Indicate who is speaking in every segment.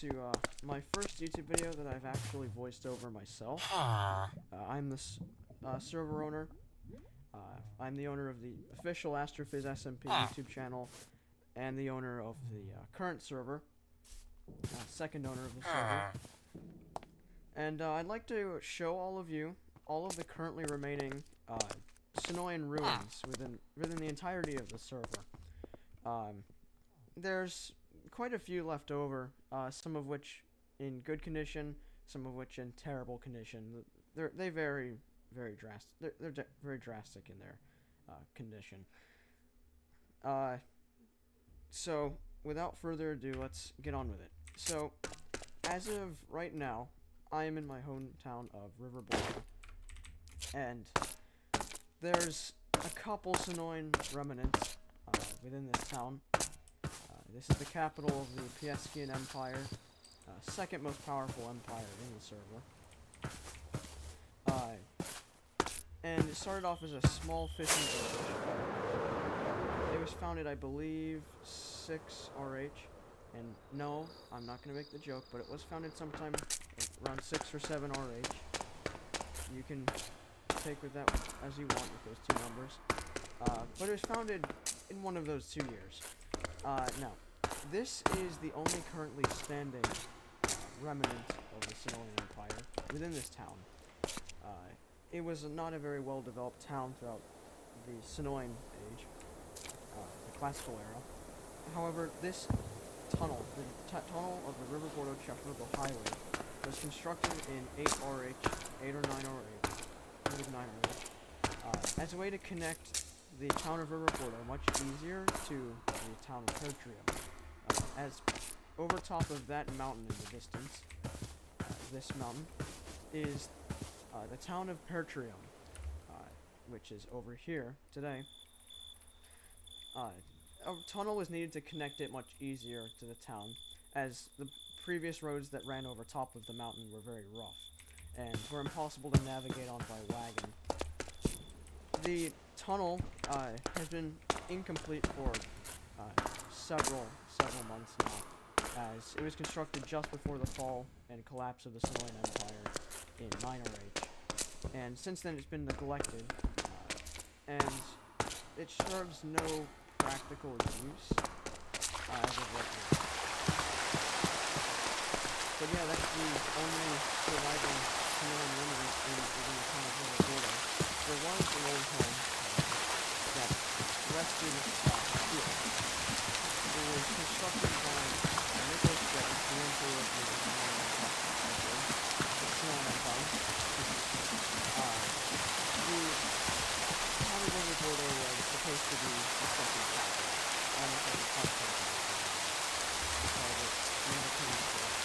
Speaker 1: to my first YouTube video that I've actually voiced over myself. I'm the server owner. I'm the owner of the official AstroFizzz SMP YouTube channel, and the owner of the current server, second owner of the server. And I'd like to show all of you all of the currently remaining Sunoian ruins within the entirety of the server. There's quite a few left over, some of which in good condition, some of which in terrible condition. They vary very drastic. They're very drastic in their condition. So without further ado, let's get on with it. So as of right now, I am in my hometown of Riverbourne, and there's a couple Sunoian remnants within this town. This is the capital of the Christendom Empire, second most powerful empire in the server. And it started off as a small fishing village. It was founded, I believe, 6 RH. And no, I'm not going to make the joke, but it was founded sometime around 6 or 7 RH. You can take with that as you want with those two numbers. But it was founded in one of those 2 years. Now, this is the only currently standing remnant of the Sunoian Empire within this town. It was not a very well-developed town throughout the Sunoian age, the classical era. However, this tunnel, the tunnel of the Riverbourne Highway, was constructed in 8 RH, 8 or 9 RH, I believe 9 RH, as a way to connect the town of Riverbourne much easier to the town of Pertrium. As over top of that mountain in the distance, this mountain, is the town of Pertrium, which is over here today. A tunnel was needed to connect it much easier to the town, as the previous roads that ran over top of the mountain were very rough, and were impossible to navigate on by wagon. The tunnel has been incomplete for several months now, as it was constructed just before the fall and collapse of the Sunoian Empire in 9 RH. And since then it's been neglected, and it serves no practical use as of right now. But yeah, that's the only surviving Sunoian remnant within the town of Riverbourne. There was an old home that rested here. It was constructed by Nicholas J, the emperor of the Sunoian Empire. The town of Riverbourne was supposed to be the second capital, almost like a continent. We called it Mediterranean.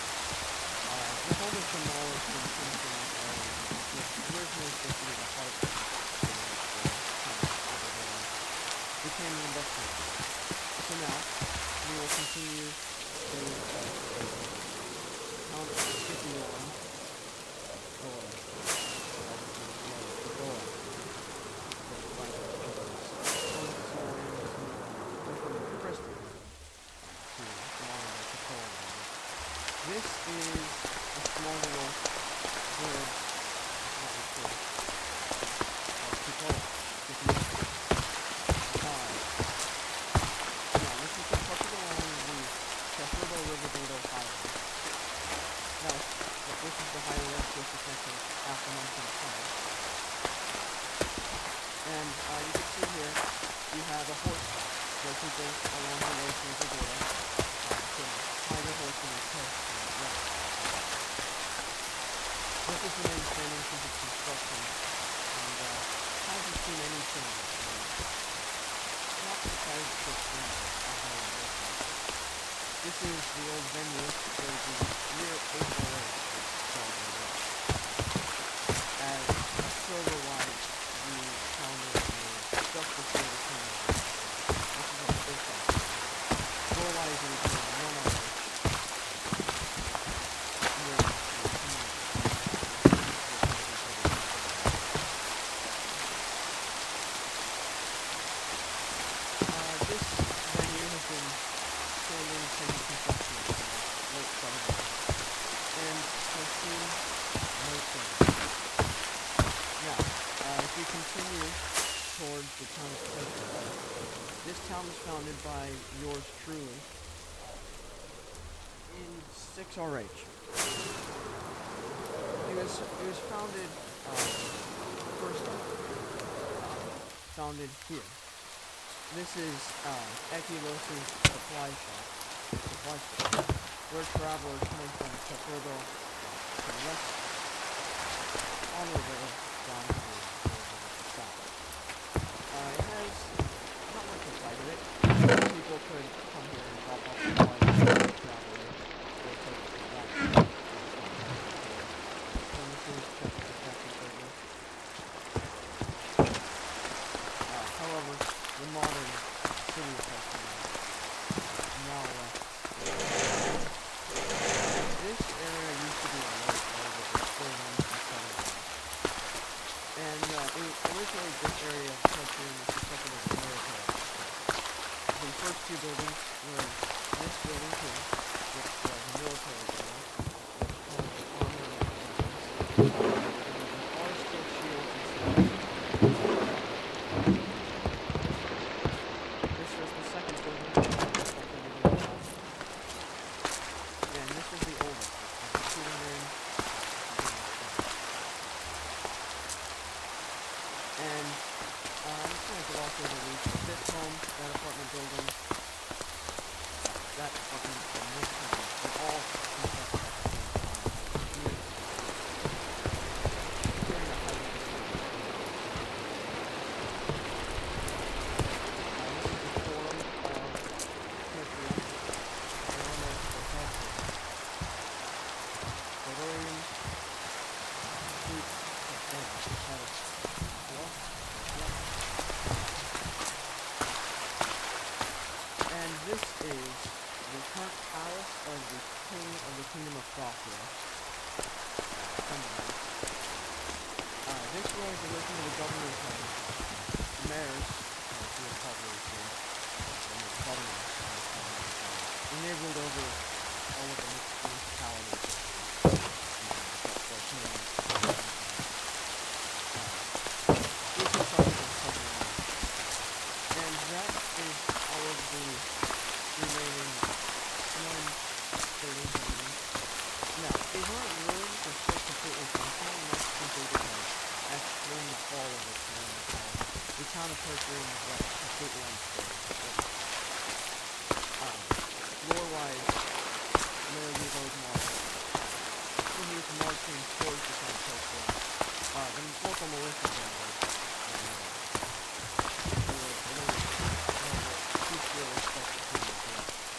Speaker 1: The home was demolished in 2010, which originally supposed to be the heart of became an investment. So now, we will continue to count 51. This is a small little village that we could control with the this is constructed along the Riverbourne Highway. Now, this is the highway that's supposed to connect to aforementioned tunnel. And you can see here, you have a horse track where people along the way to Riverbourne can tie their horse in a pit. This has been maintaining since its construction, and hasn't seen any change. Not surprised at this thing. This is the old venue where the year 8 celebrated. As silver-wise, the town was made just before the town. This is a big thing. Goal-wise, it was 1 RH. This venue has been standing since construction in the late 70s. towards the town of Christendom. This town was founded by yours truly in 6RH. It was founded first off, founded here. This is Ekilos' supply store, where travelers coming from Teferdo to the west, all the way down to the south. It has not much inside of it. People could come here and drop off supplies to travelers, or take that. However, the modern city of Christendom now this area used to be a lake with buildings and settlements. And originally this area of Christendom was constructed as a military. The first two buildings were this building here, which was a military building, called the armor buildings. All still shields and stuff. This was the second building that was constructed in the house. And this was the oldest. It was 200. And I'm just going to go off over these. This home, that apartment building, that apartment, and this building, they're all constructed at the same time. During the height of the city. This is the forum of Christendom. They're almost the head of Sunoian. And this is the current palace of the king of the kingdom of Sophia. This room is the listing of the governor's home. Mayors, as you would probably see, and the governors, and they ruled over all of the municipalities. And that is all of the remaining Sunoian buildings. Now, these aren't rooms, they're still completely functional, and that's simply because after the fall of the Sunoian town, the town of Christendom was left completely unstable. Lore-wise, Miller Yugo's march. When he was marching towards the town of Christendom, the local militia generals,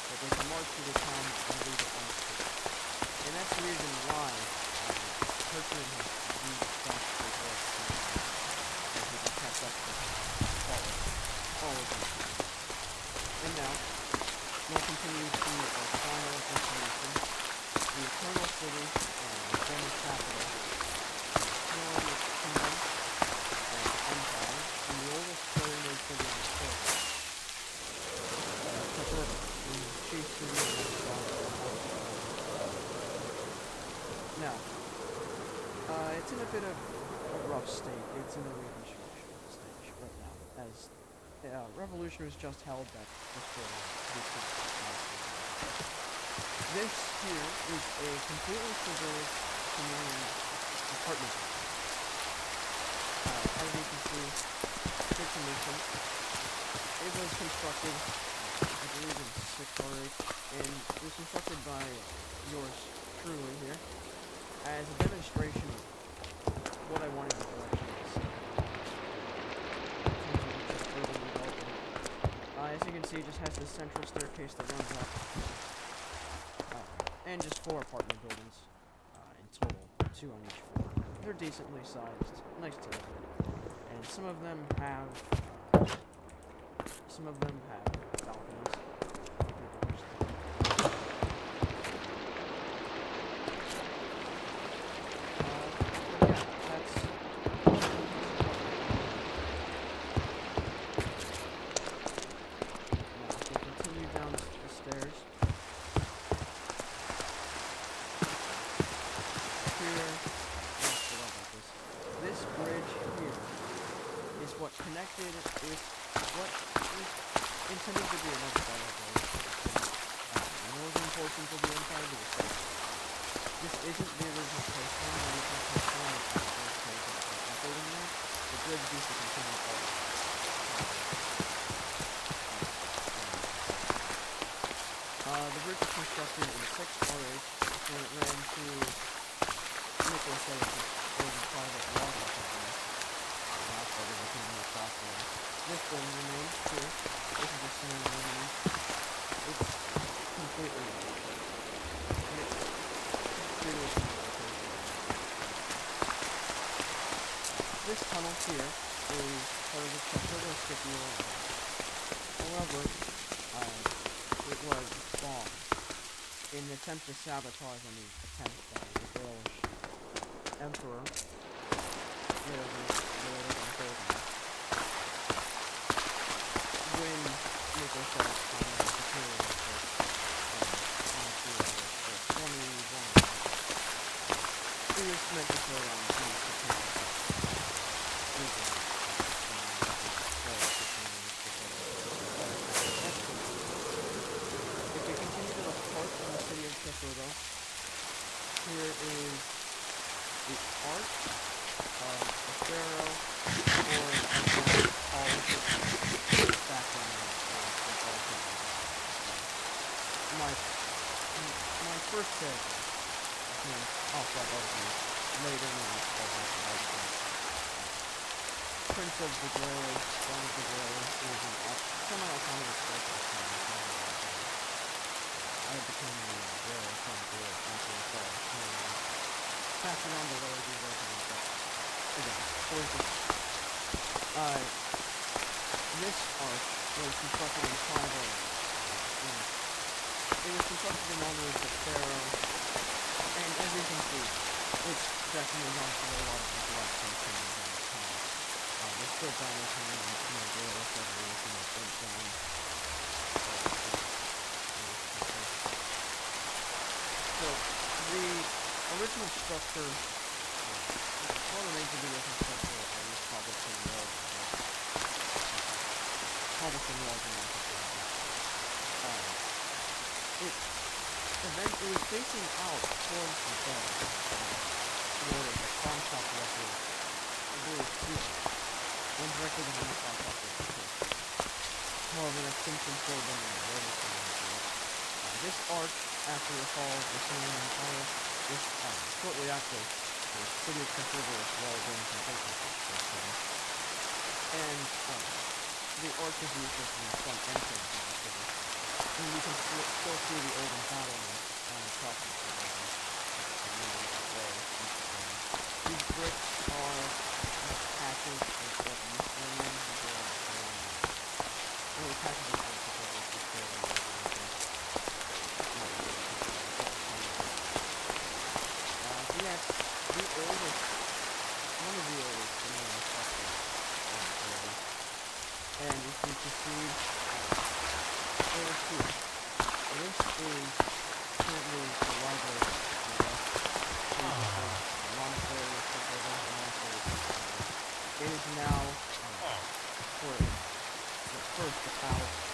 Speaker 1: that they can march through the town and leave it unstable. And that's the reason why Christendom has used statutory work as he can catch up to all of these things. And now, we'll continue to our final destination, the Eternal City and the Roman capital, Sunoian Kingdom and Empire, and the oldest pyramid city in the world. Now, it's in a bit of a rough state. It's in a reconstruction stage right now, as revolution was just held that destroyed this here is a completely preserved Sunoian apartment building. As you can see, good condition. It was constructed, I believe, in 6RH, and it was constructed by yours truly here, as a demonstration of what I wanted the collection to see. As you can see, it just has this central staircase that runs up, and just 4 apartment buildings in total, 2 on each floor. They're decently sized, nice to look at, and some of them have balconies. what connected is what is intended to be another diagram. The northern portions of the empire to the south. This isn't the original coastline, the original coastline is actually close to the apartment building there. The bridge used to continue forward. The bridge was constructed in 6RH when it ran to Nicholas Ellis's old private logging company. That's why they became more profitable. This building remains too. This is a Sunoian building. It's completely this tunnel here is part of the Czechoslovakian. However, it was bombed in an attempt to sabotage any attempt by the Polish Emperor. When Nicholas Ellis found the material it was meant to slow down the if we continue to the heart of the city of Czechoslovakia, here is the arch of a pharaoh or a giant politician background my first set off that argument later Prince of the Grey, Son of the Grey is an semi-autonomous person. I became a Grey Son of the Grey after the fall. Passing on the lower details of the again, for instance, this arch was constructed in 5 It was constructed in honor of the pharaoh, and as you can see, it's definitely not for a lot of intellectual things at the time. There's still downloading and Guerrilla Federation that went down. So, the original structure, one of the major original structure is cobblestone walls. Cobblestone walls and it was facing out towards the bed, toward the contact record, I believe, here, and directly behind the contact record. However, that's since been filled in the water. This arch, after the fall of the Sunoian Empire, shortly after, the city of Christendom was well during completion. And the arch is used as the front entrance of the city. And you can still see the old battlements on the top of the city. These bricks are patches of what used to remain before patches of bricks because it's just yes, the oldest, one of the oldest Sunoian structures on the city. And if you proceed over here, this is currently the library of the monastery of It is now for the first the palace.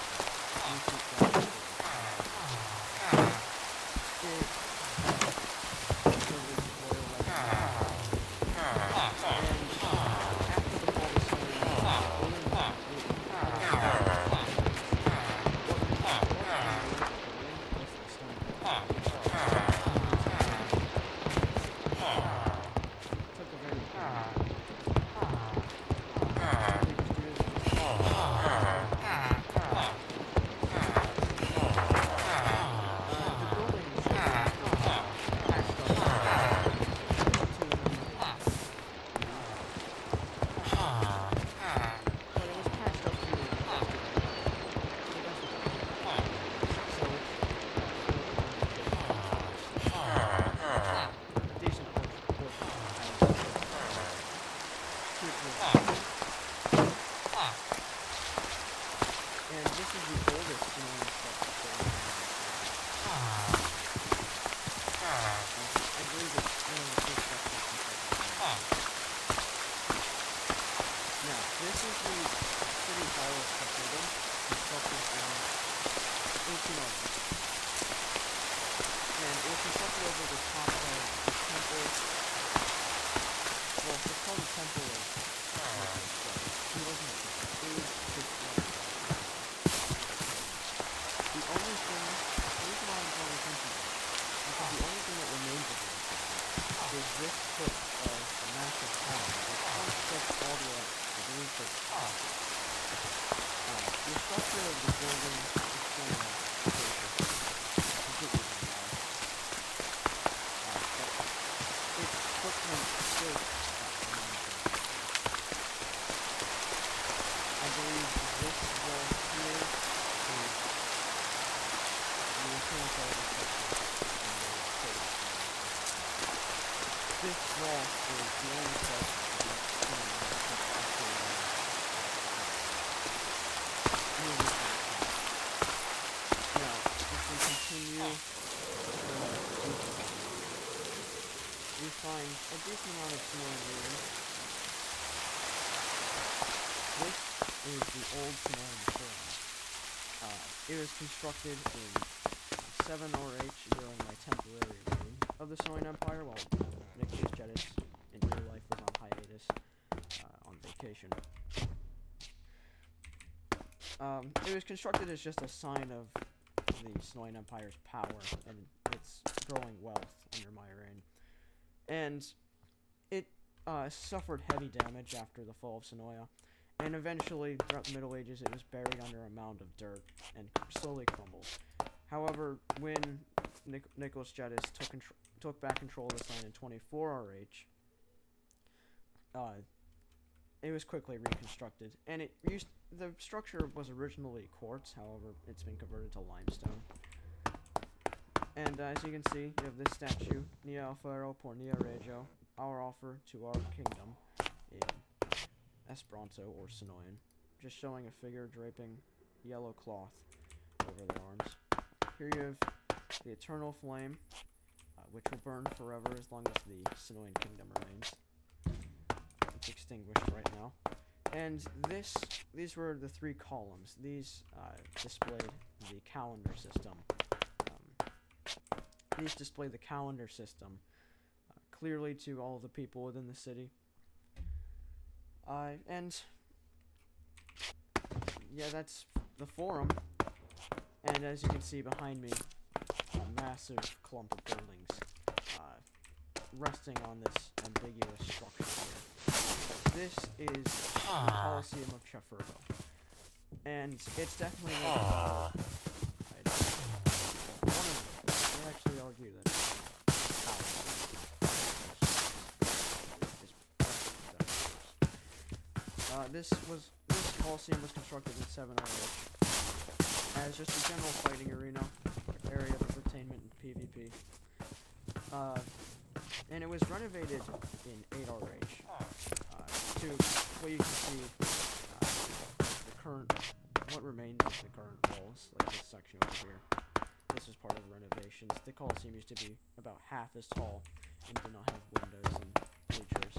Speaker 1: This is the city hall of Christendom, constructed in 1800. And it was constructed over the top of the temple. Well, it's called the temple of he wasn't a temple. It was his throne. The only thing, the reason why I'm drawing attention to this, because the only thing that remains of it is this foot of a massive tower that stretches all the way up. I believe the structure of the building is still completely unrealized. But its footprint still I believe this wall here is the internal part of the structure. This wall is the only part of the now, if we continue, we find a decent amount of Sunoian ruins. This is the old Sunoian Forum. It was constructed in 7 or 8 during my temporary reign of the Sunoian Empire, while Nicholas Jedis in real life was on hiatus, on vacation. It was constructed as just a sign of the Sunoian Empire's power and its growing wealth under my reign. And it suffered heavy damage after the fall of Sunoia, and eventually, throughout the Middle Ages, it was buried under a mound of dirt and slowly crumbled. However, when Nicholas Jedis took back control of the sign in 24 RH, it was quickly reconstructed, and the structure was originally quartz. However, it's been converted to limestone. And as you can see, you have this statue, Nia Alfaro por Nia Regio, our offer to our kingdom, in Esperanto or Sunoian, just showing a figure draping yellow cloth over their arms. Here you have the eternal flame, which will burn forever as long as the Sunoian kingdom remains. It's extinguished right now. And these were the 3 columns. These displayed the calendar system. These display the calendar system clearly to all of the people within the city. And yeah, that's the forum. And as you can see behind me, a massive clump of buildings resting on this ambiguous structure here. This is the Colosseum of Chafergo. And it's definitely one of I actually argue that this Colosseum was constructed in 7 RH as just a general fighting area for entertainment and PvP. And it was renovated in 8 RH to what you can see what remains of the current walls, like this section over here. This was part of the renovations. The Colosseum used to be about half as tall and did not have windows and bleachers.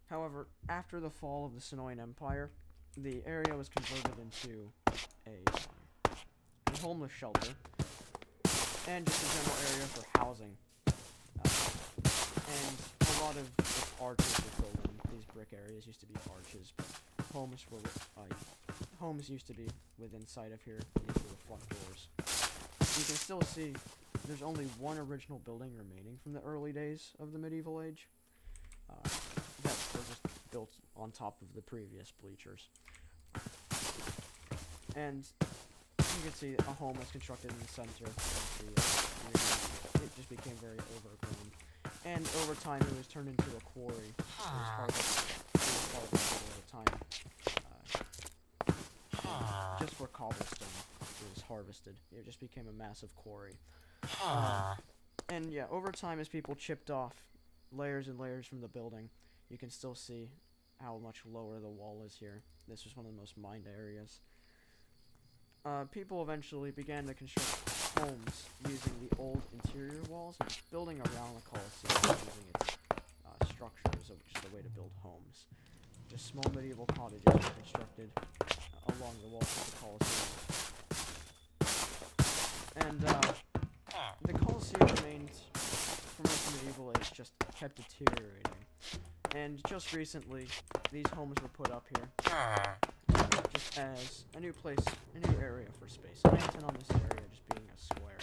Speaker 1: However, after the fall of the Sunoian Empire, the area was converted into a homeless shelter and just a general area for housing. And a lot of its arches were filled in. These brick areas used to be arches, but homes used to be within sight of here. These were the front doors. You can still see there's only one original building remaining from the early days of the medieval age. That were just built on top of the previous bleachers. And you can see a home was constructed in the center of the it just became very overgrown. And over time it was turned into a quarry. It was harvested all the time. Just for cobblestone it was harvested. It just became a massive quarry. And yeah, over time as people chipped off layers and layers from the building, you can still see how much lower the wall is here. This was one of the most mined areas. People eventually began to construct homes using the old interior walls and building around the Colosseum using its structures, which is the way to build homes. just small medieval cottages were constructed along the walls of the Colosseum. And the Colosseum remained, for most of the medieval age, just kept deteriorating. And just recently, these homes were put up here, just as a new place, a new area for space. I intend on this area just being a square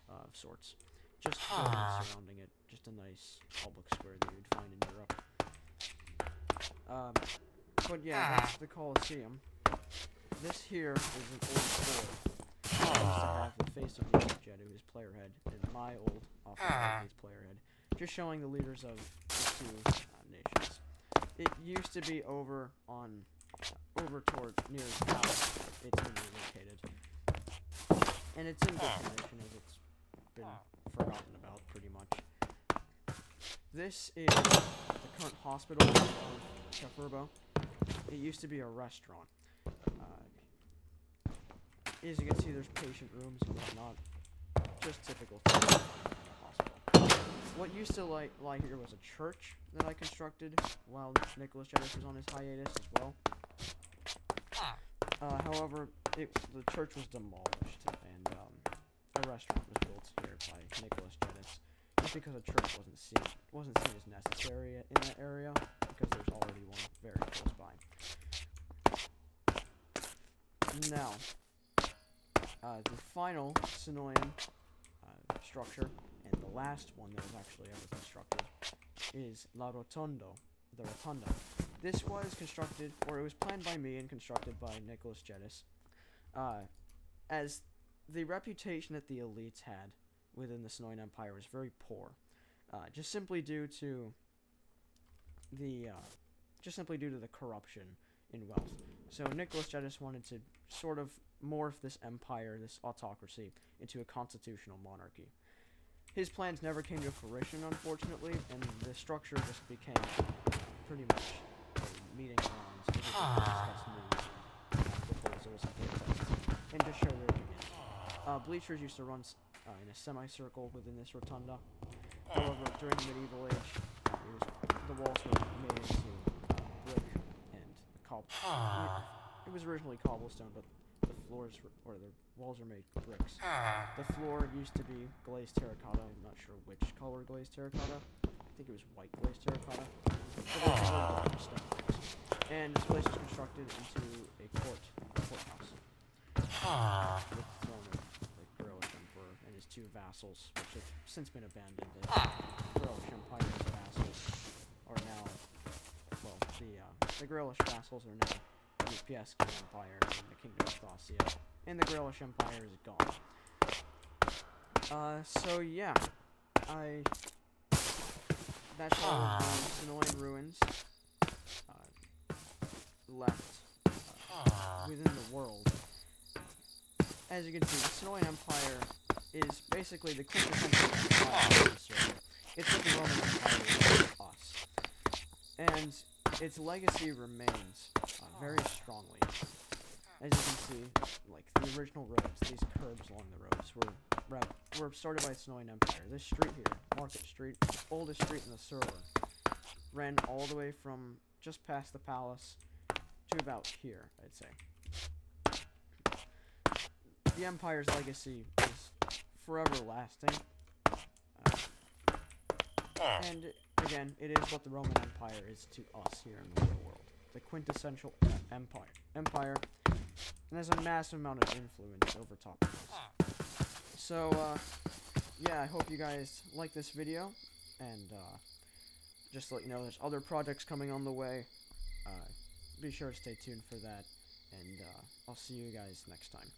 Speaker 1: of sorts. Just surrounding it, just a nice public square that you'd find in Europe. But yeah, that's the Colosseum. This here is an old sword. I used to have the face of the Jeddah, his player head, and my old his player head, just showing the leaders of the two nations. It used to be over toward near the palace. It's been relocated, and it's in good condition as it's been forgotten about pretty much. This is the current hospital of Shafurbo. It used to be a restaurant. As you can see, there's patient rooms and whatnot. Just typical things in a hospital. What used to lie here was a church that I constructed while Nicholas Jedis was on his hiatus as well. However, the church was demolished, and a restaurant was built here by Nicholas Jedis, just because a church wasn't seen as necessary in that area, because there's already one very close by. Now, the final Sunoian structure, and the last one that was actually ever constructed, is La Rotondo, the Rotunda. This was constructed, or it was planned by me and constructed by Nicholas Jedis, as the reputation that the elites had within the Sunoian Empire was very poor, just simply due to the corruption in wealth. So Nicholas Jedis wanted to sort of morph this empire, this autocracy, into a constitutional monarchy. His plans never came to fruition, unfortunately, and the structure just became pretty much a meeting grounds to discuss news and proposals and protests, and just show their opinions. Bleachers used to run in a semicircle within this rotunda. However, during the medieval age, the walls were made into brick and cobblestone. It was originally cobblestone, but the walls are made bricks. The floor used to be glazed terracotta. I'm not sure which color glazed terracotta. I think it was white glazed terracotta. But stone bricks. And this place was constructed into a courthouse. With the throne of the Grolish Emperor and his two vassals, which have since been abandoned. The Grolish Empire's vassals are now, well, the Grolish vassals are now the Piasky Empire and the Kingdom of Thracia, and the Grolish Empire is gone. So yeah, that's all of the Sunoian ruins left within the world. As you can see, the Sunoian Empire is basically the quintessential empire of the circle. It's what the Roman Empire is to us. And its legacy remains very strongly. As you can see, like the original roads, these curbs along the roads were started by the Sunoian Empire. This street here, Market Street, oldest street in the Surler, ran all the way from just past the palace to about here, I'd say. The Empire's legacy is forever lasting. And again, it is what the Roman Empire is to us here in the real world. The quintessential empire, and has a massive amount of influence over top of us. So, yeah, I hope you guys like this video, and just to let you know, there's other projects coming on the way. Be sure to stay tuned for that, and I'll see you guys next time.